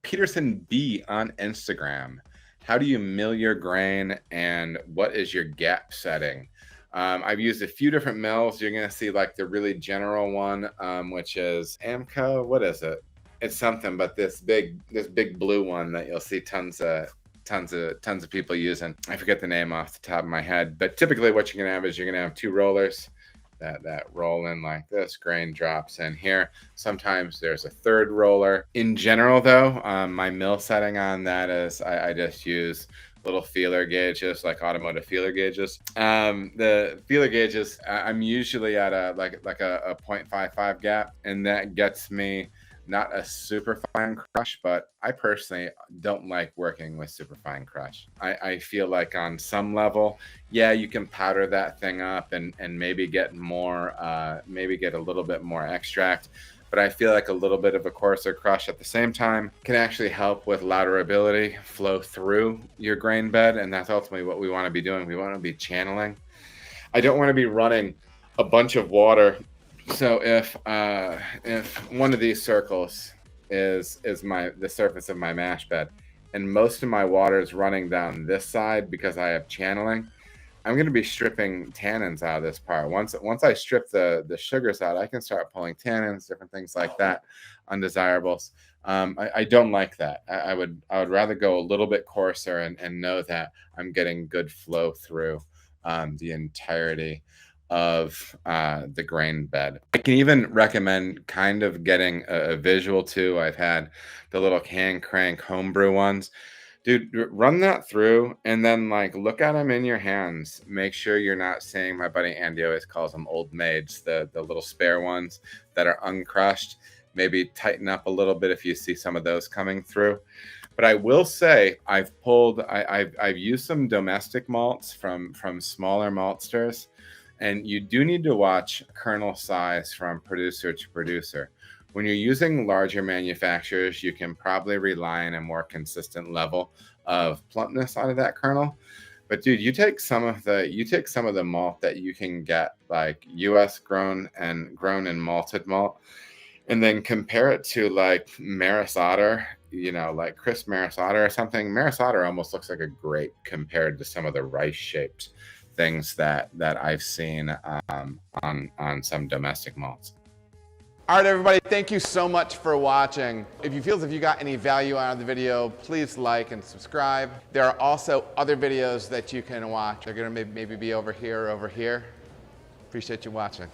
Peterson B on Instagram. How do you mill your grain and what is your gap setting? I've used a few different mills. You're going to see like the really general one, which is Amco. What is it? It's something, but this big blue one that you'll see tons of people using. I forget the name off the top of my head, but typically what you're going to have is you're going to have two rollers that roll in like this. Grain drops in here. Sometimes there's a third roller. In general, though, my mill setting on that is I just use little feeler gauges, like automotive feeler gauges. The feeler gauges, I'm usually at a 0.55 gap, and that gets me not a super fine crush, but I personally don't like working with super fine crush. I feel like on some level, yeah, you can powder that thing up and maybe get more, maybe get a little bit more extract. But I feel like a little bit of a coarser crush at the same time can actually help with laterability, flow through your grain bed. And that's ultimately what we want to be doing. We want to be channeling. I don't want to be running a bunch of water. So if one of these circles is the surface of my mash bed, and most of my water is running down this side because I have channeling, I'm going to be stripping tannins out of this part. Once I strip the sugars out, I can start pulling tannins, different things like that, undesirables. I don't like that. I would rather go a little bit coarser and know that I'm getting good flow through the entirety of the grain bed. I can even recommend kind of getting a visual too. I've had the little hand crank homebrew ones. Dude, run that through and then like look at them in your hands. Make sure you're not seeing, my buddy Andy always calls them old maids, the little spare ones that are uncrushed. Maybe tighten up a little bit if you see some of those coming through. But I will say I've used some domestic malts from smaller maltsters. And you do need to watch kernel size from producer to producer. When you're using larger manufacturers, you can probably rely on a more consistent level of plumpness out of that kernel. But dude, you take some of the malt that you can get, like US grown and malted malt, and then compare it to like Maris Otter, like crisp Maris Otter or something. Maris Otter almost looks like a grape compared to some of the rice shaped things that I've seen on some domestic malts. All right, everybody, thank you so much for watching. If you feel as if you got any value out of the video, please like and subscribe. There are also other videos that you can watch. They're gonna maybe be over here or over here. Appreciate you watching.